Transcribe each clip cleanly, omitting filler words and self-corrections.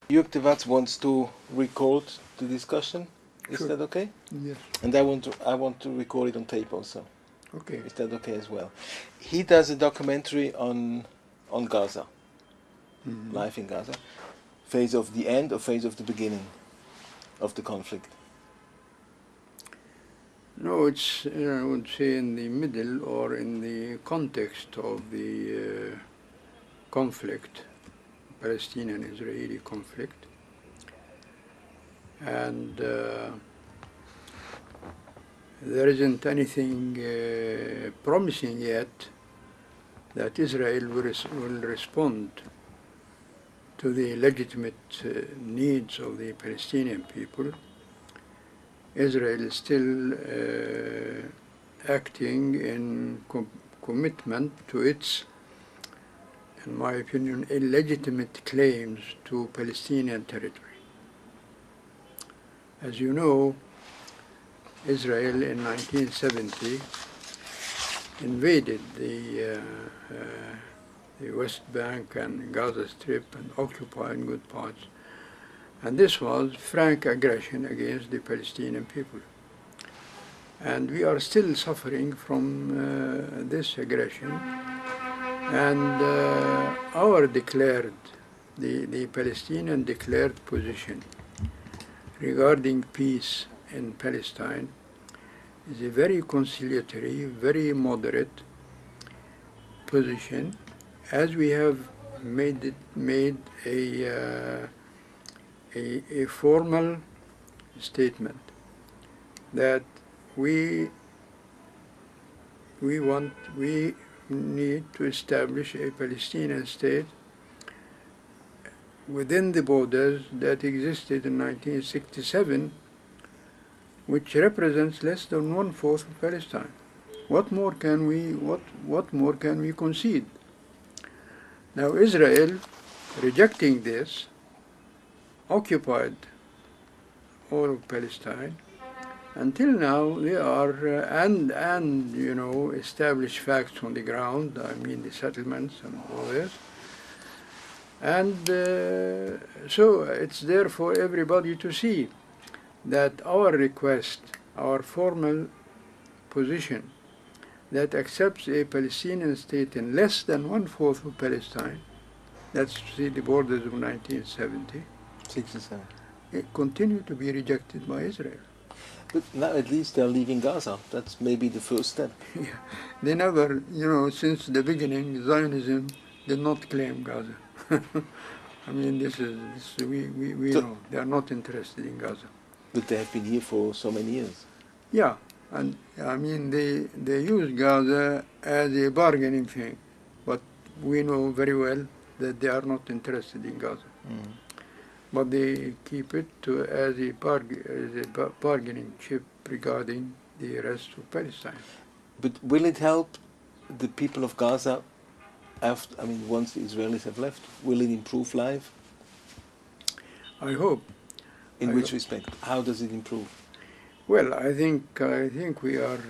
JÜRG DA VAZ wants to record the discussion. Is Sure. that okay? Yes. And I want to record it on tape also. Okay. Is that okay as well? He does a documentary on Gaza, life in Gaza, phase of the end or phase of the beginning of the conflict. No, it's, I would say, in the middle or in the context of the conflict, Palestinian-Israeli conflict. And there isn't anything promising yet that Israel will respond to the legitimate needs of the Palestinian people. Israel is still acting in commitment to its, in my opinion, illegitimate claims to Palestinian territory. As you know, Israel in 1970 invaded the West Bank and Gaza Strip and occupied good parts. And this was frank aggression against the Palestinian people. And we are still suffering from this aggression. And our declared, the Palestinian declared position regarding peace in Palestine is a very conciliatory, very moderate position, as we have made a formal statement that we need to establish a Palestinian state within the borders that existed in 1967, which represents less than 1/4 of Palestine. What more can we concede? Now Israel, rejecting this, occupied all of Palestine. Until now, they are and you know, established facts on the ground. I mean the settlements and all this. And so it's there for everybody to see that our request, our formal position, that accepts a Palestinian state in less than 1/4 of Palestine, that's to see the borders of 1970, 67. it continued to be rejected by Israel. But now at least they're leaving Gaza. That's maybe the first step. Yeah. They never, you know, since the beginning, Zionism did not claim Gaza. I mean, we So, know they are not interested in Gaza. but they have been here for so many years. Yeah, and I mean, they use Gaza as a bargaining thing, but we know very well that they are not interested in Gaza. But they keep it as a bargaining chip regarding the rest of Palestine. But will it help the people of Gaza after, I mean, once the Israelis have left? Will it improve life? I hope. In which respect? How does it improve? Well, I think we are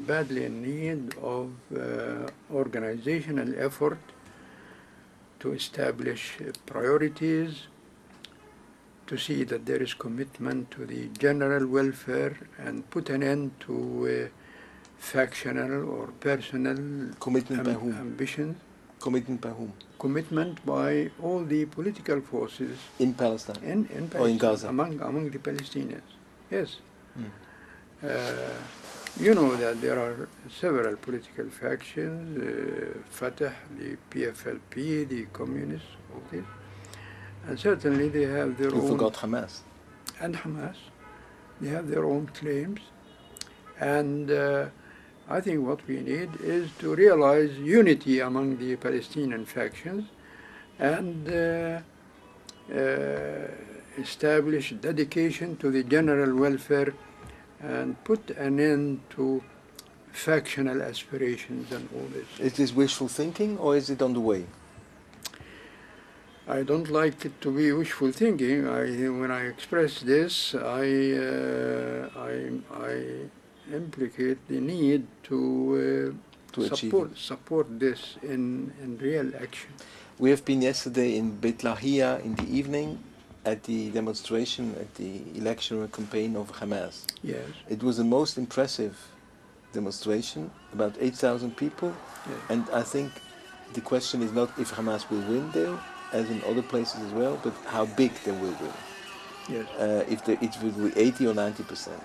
badly in need of organizational effort to establish priorities, to see that there is commitment to the general welfare and put an end to factional or personal Commitment by whom? ambitions. Commitment by whom? Commitment by all the political forces In Palestine? in Palestine, or in Gaza? among the Palestinians. Yes. You know that there are several political factions, Fatah, the PFLP, the communists, okay. And certainly they have their own... You forgot Hamas. And Hamas. They have their own claims. And I think what we need is to realize unity among the Palestinian factions and establish dedication to the general welfare and put an end to factional aspirations and all this. Is this wishful thinking or is it on the way? I don't like it to be wishful thinking. When I express this, I implicate the need to support this in real action. We have been yesterday in Beit Lahia in the evening at the demonstration at the election campaign of Hamas. Yes. It was the most impressive demonstration, about 8,000 people, Yes. and I think the question is not if Hamas will win there, as in other places as well, but how big they will win. Yes. If it will be 80 or 90%.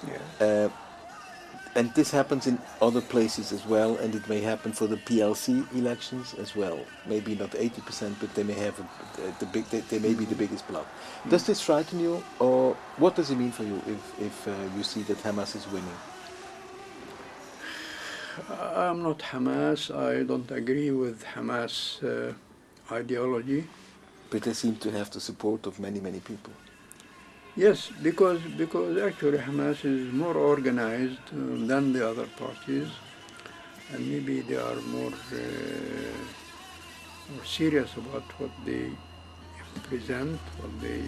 Yes. And this happens in other places as well, and it may happen for the PLC elections as well. Maybe not 80%, but they may have they may be the biggest bloc. Does this frighten you, or what does it mean for you if you see that Hamas is winning? I'm not Hamas. I don't agree with Hamas ideology. But they seem to have the support of many, many people. Yes, because actually Hamas is more organized than the other parties, and maybe they are more serious about what they present, what they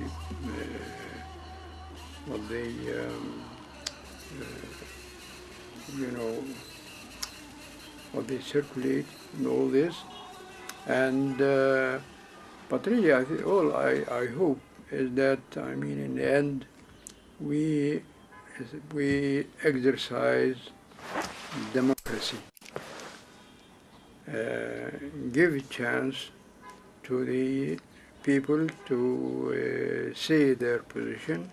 what they circulate and all this, and but really I hope is that, I mean, in the end, we exercise democracy, give a chance to the people to say their position,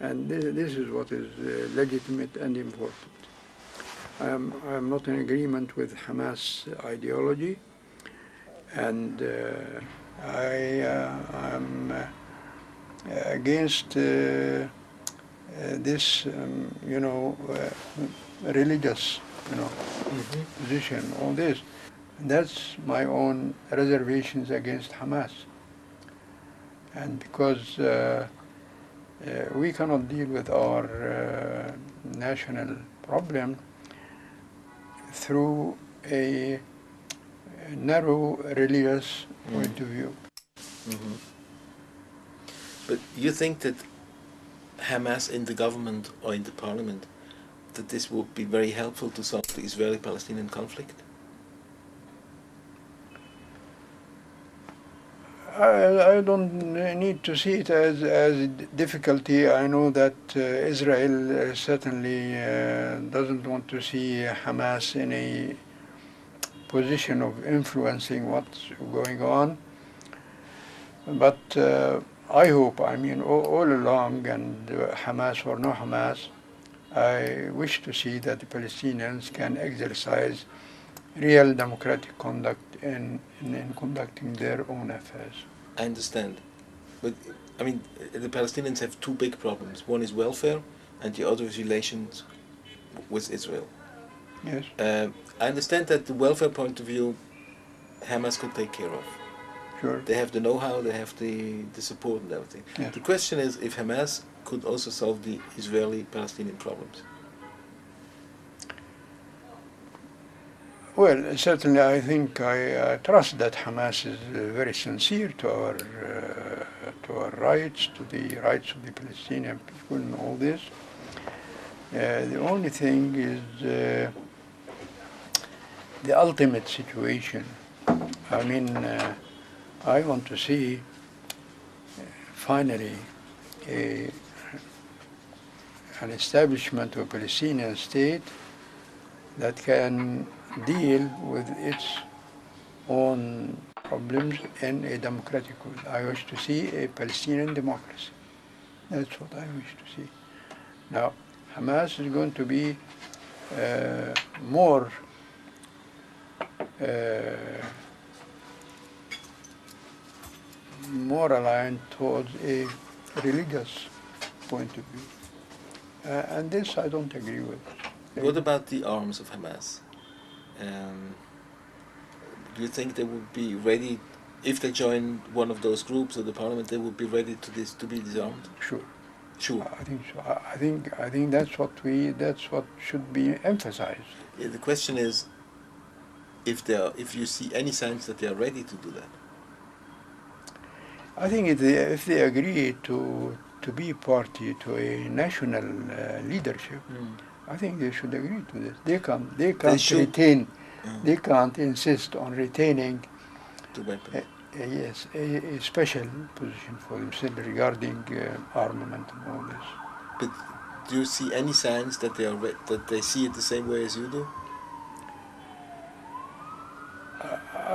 and this is what is legitimate and important. I'm not in agreement with Hamas ideology, and I'm against this, religious, position, all this. That's my own reservations against Hamas. And because we cannot deal with our national problem through a narrow religious point of view. Mm-hmm. But you think that Hamas in the government or in the parliament, that this would be very helpful to solve the Israeli-Palestinian conflict? I don't need to see it as difficulty. I know that Israel certainly doesn't want to see Hamas in a position of influencing what's going on. But I hope, I mean, all along, and Hamas or no Hamas, I wish to see that the Palestinians can exercise real democratic conduct in conducting their own affairs. I understand. But, I mean, the Palestinians have two big problems. One is welfare, and the other is relations with Israel. Yes. I understand that the welfare point of view, Hamas could take care of. Sure. They have the know-how, they have the support and everything. Yeah. The question is if Hamas could also solve the Israeli-Palestinian problems. Well, certainly I think I trust that Hamas is very sincere to our rights, to the rights of the Palestinian people and all this. The only thing is the ultimate situation. I mean, I want to see finally an establishment of a Palestinian state that can deal with its own problems in a democratic way. I wish to see a Palestinian democracy. That's what I wish to see. Now, Hamas is going to be more aligned towards a religious point of view. And this I don't agree with. What about the arms of Hamas? Do you think they would be ready, if they join one of those groups of the parliament, they would be ready to be disarmed? Sure. Sure. I think so. I think that's what should be emphasized. Yeah, the question is, if you see any signs that they are ready to do that. I think if they agree to be party to a national leadership, I think they should agree to this. They can't insist on retaining the weapons. Yes, a special position for themselves regarding armament and all this. But do you see any signs that they see it the same way as you do?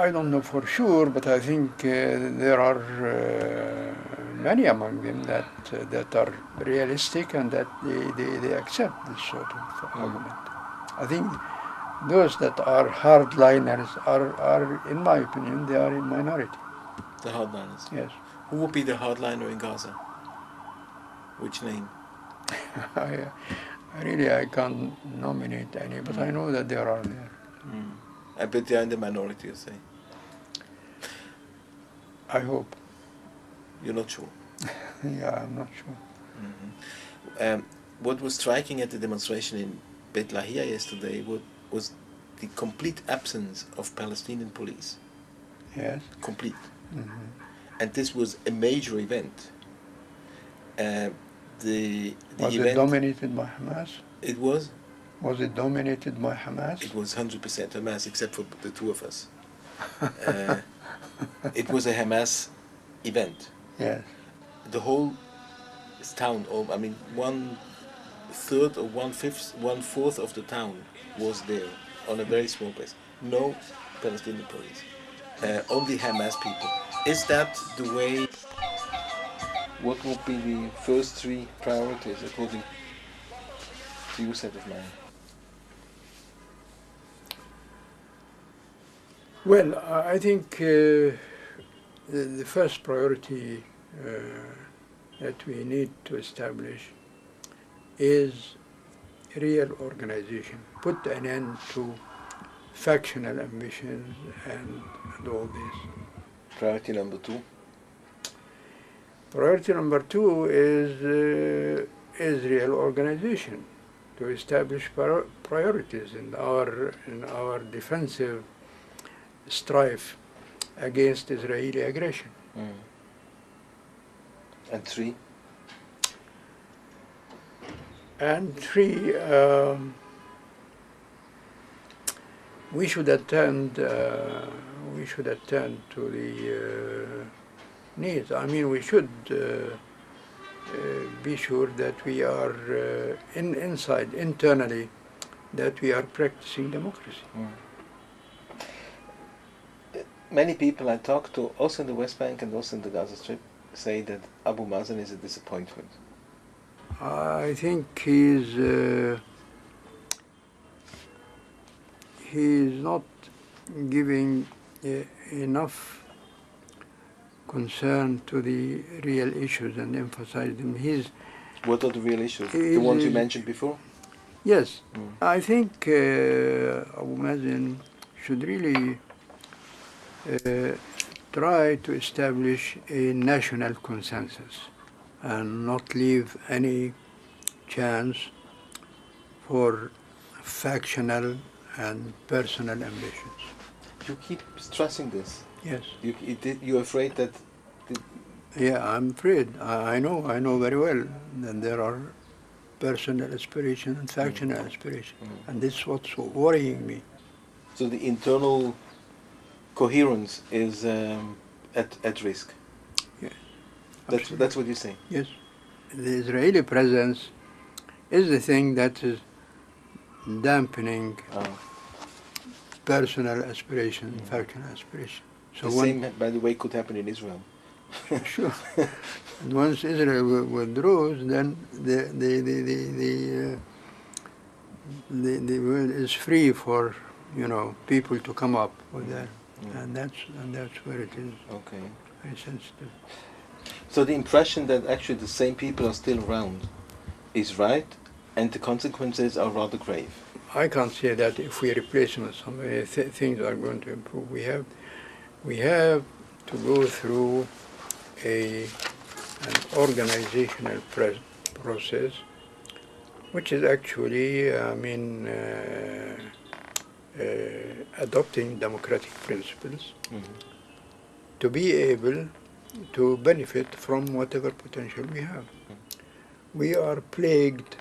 I don't know for sure, but I think there are many among them that are realistic and that they accept this sort of argument. I think those that are hardliners are, in my opinion, they are in minority. The hardliners? Yes. Who would be the hardliner in Gaza? Which name? I can't nominate any, but I know that there are there. I bet they are in the minority, you say? I hope. You're not sure? Yeah, I'm not sure. What was striking at the demonstration in Beit Lahia yesterday was the complete absence of Palestinian police. Yes. Complete. And this was a major event. The was event, it dominated by Hamas? It was? Was it dominated by Hamas? It was 100% Hamas, except for the two of us. It was a Hamas event. Yes. The whole town, or I mean, 1/3 or 1/4 of the town was there on a very small place. No Palestinian police, only Hamas people. Is that the way? What would be the first three priorities according to your set of mind? Well, I think the first priority that we need to establish is real organization. Put an end to factional ambitions and all this. Priority number two? Priority number two is real organization, to establish priorities in our defensive strife against Israeli aggression. And three? And three, we should attend to the needs. I mean, we should be sure that we are internally, that we are practicing democracy. Many people I talk to, also in the West Bank and also in the Gaza Strip, say that Abu Mazen is a disappointment. I think he's not giving enough concern to the real issues and emphasize them. What are the real issues? The ones you mentioned before? Yes. I think Abu Mazen should really try to establish a national consensus and not leave any chance for factional and personal ambitions. You keep stressing this. Yes. You're afraid that... Yeah, I'm afraid. I know very well that there are personal aspiration and factional aspiration. And this is what's worrying me. So the internal coherence is at risk? Yeah. That's what you're saying? Yes. The Israeli presence is the thing that is dampening personal aspiration and factional aspiration. So the same, by the way, could happen in Israel. Sure. And once Israel withdraws, then the world is free for people to come up with that, and that's where it is. Okay. Very sensitive. So the impression that actually the same people are still around is right, and the consequences are rather grave. I can't say that if we replace them with somebody, things are going to improve. We have to go through an organizational process, which is actually, adopting democratic principles to be able to benefit from whatever potential we have. We are plagued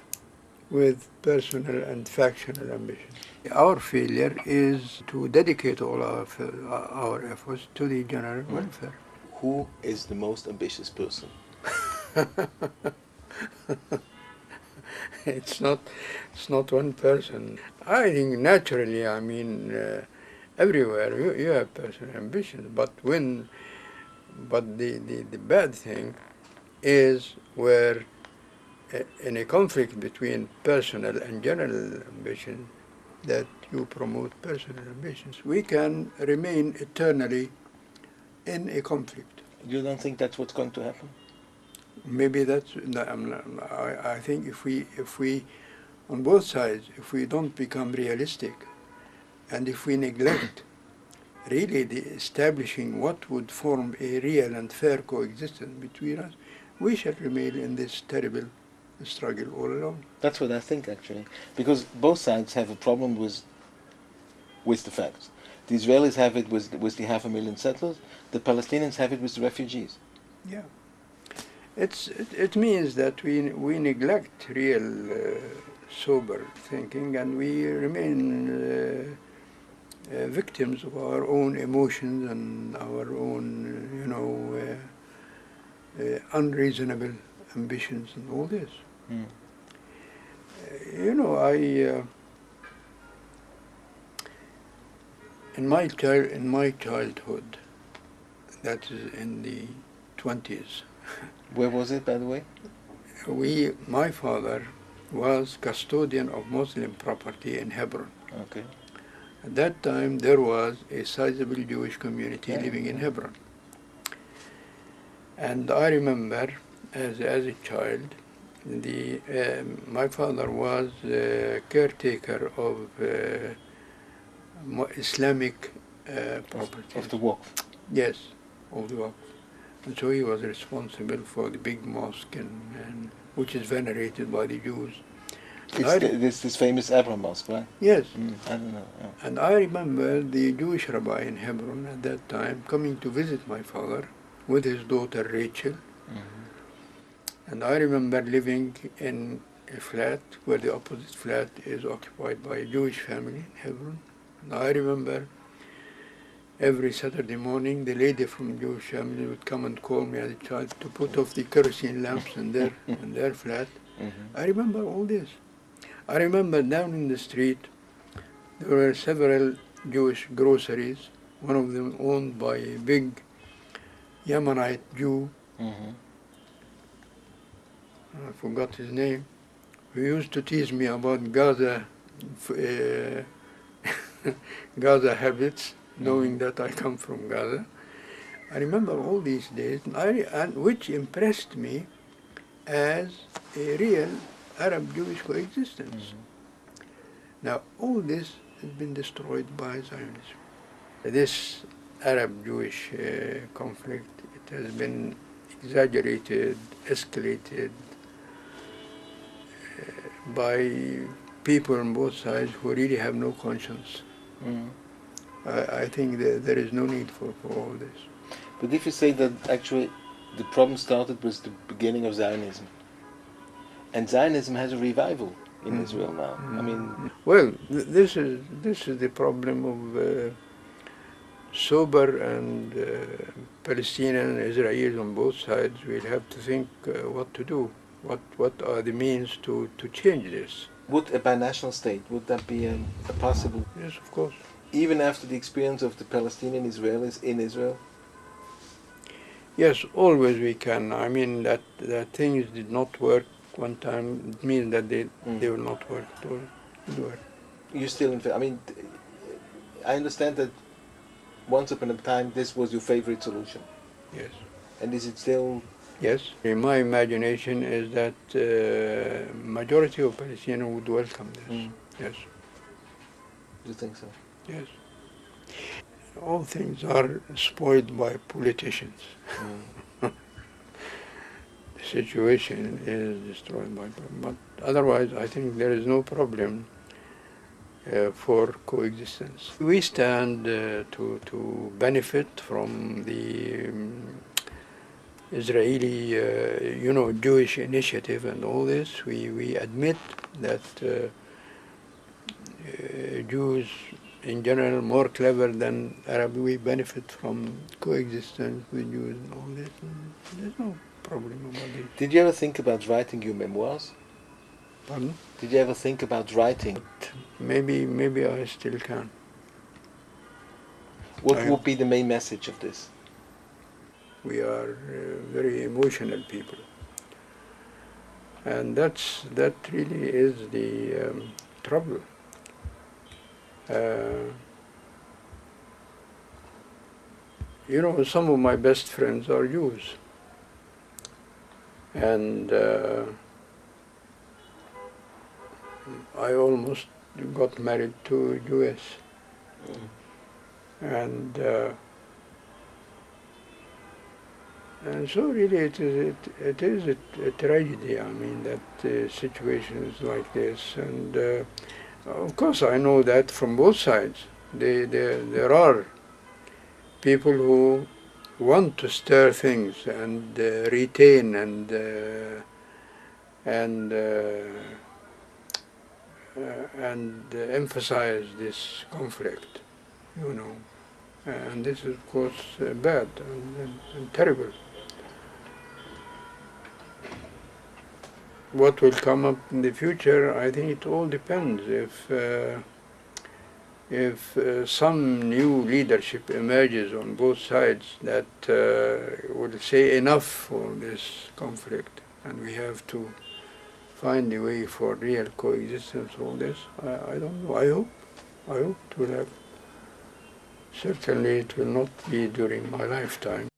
with personal and factional ambitions. Our failure is to dedicate all our efforts to the general welfare. Who is the most ambitious person? It's not one person. I think naturally, everywhere you have personal ambitions, but the bad thing is where in a conflict between personal and general ambition, that you promote personal ambitions. We can remain eternally in a conflict. You don't think that's what's going to happen? Maybe that's. I think if we, on both sides, if we don't become realistic, and if we neglect really the establishing what would form a real and fair coexistence between us, we shall remain in this terrible struggle all along. That's what I think, actually, because both sides have a problem with the facts. The Israelis have it with the 500,000 settlers. The Palestinians have it with the refugees. Yeah, it means that we neglect real sober thinking, and we remain victims of our own emotions and our own, unreasonable ambitions and all this. Mm. In my childhood, that is in the 20s. Where was it, by the way? My father was custodian of Muslim property in Hebron. Okay. At that time, there was a sizable Jewish community living in Hebron. And I remember, as a child, my father was caretaker of Islamic property. Of the Waqf? Yes, of the Waqf. And so he was responsible for the big mosque, which is venerated by the Jews. It's this famous Abraham Mosque, right? Yes. I don't know. Oh. And I remember the Jewish rabbi in Hebron at that time coming to visit my father with his daughter Rachel. Mm-hmm. And I remember living in a flat where the opposite flat is occupied by a Jewish family in Hebron. And I remember every Saturday morning the lady from the Jewish family would come and call me as a child to put off the kerosene lamps in their flat. Mm-hmm. I remember all this. I remember down in the street there were several Jewish groceries, one of them owned by a big Yemenite Jew. Mm-hmm. I forgot his name. He used to tease me about Gaza habits, knowing that I come from Gaza. I remember all these days, and which impressed me as a real Arab-Jewish coexistence. Mm-hmm. Now, all this has been destroyed by Zionism. This Arab-Jewish conflict, it has been exaggerated, escalated by people on both sides who really have no conscience. Mm. I think that there is no need for all this. But if you say that actually the problem started with the beginning of Zionism, and Zionism has a revival in Israel now. I mean, well, this is the problem of sober and Palestinian and Israelis on both sides. We'll have to think what to do. What are the means to change this? Would a binational state, would that be a possible? Yes, of course. Even after the experience of the Palestinian Israelis in Israel? Yes, always we can. I mean, that things did not work one time, it means that they will not work at all. You still, I mean, I understand that once upon a time this was your favorite solution. Yes. And is it still? Yes. In my imagination is that majority of Palestinians would welcome this. Yes. Do you think so? Yes. All things are spoiled by politicians. The situation is destroyed by, but otherwise I think there is no problem for coexistence. We stand to benefit from the Israeli, Jewish initiative and all this. We admit that Jews in general more clever than Arab. We benefit from coexistence with Jews and all this. And there's no problem about it. Did you ever think about writing your memoirs? Pardon? Did you ever think about writing? Maybe I still can. What would be the main message of this? We are very emotional people, and that really is the trouble. You know, some of my best friends are Jews, and I almost got married to a Jewess, and so really it is a tragedy. I mean, that situations like this, and of course I know that from both sides. There are people who want to stir things and retain and emphasize this conflict, you know, and this is of course bad and terrible. What will come up in the future, I think it all depends. If some new leadership emerges on both sides that will say enough for this conflict, and we have to find a way for real coexistence, all this, I don't know. I hope it will happen. Certainly it will not be during my lifetime.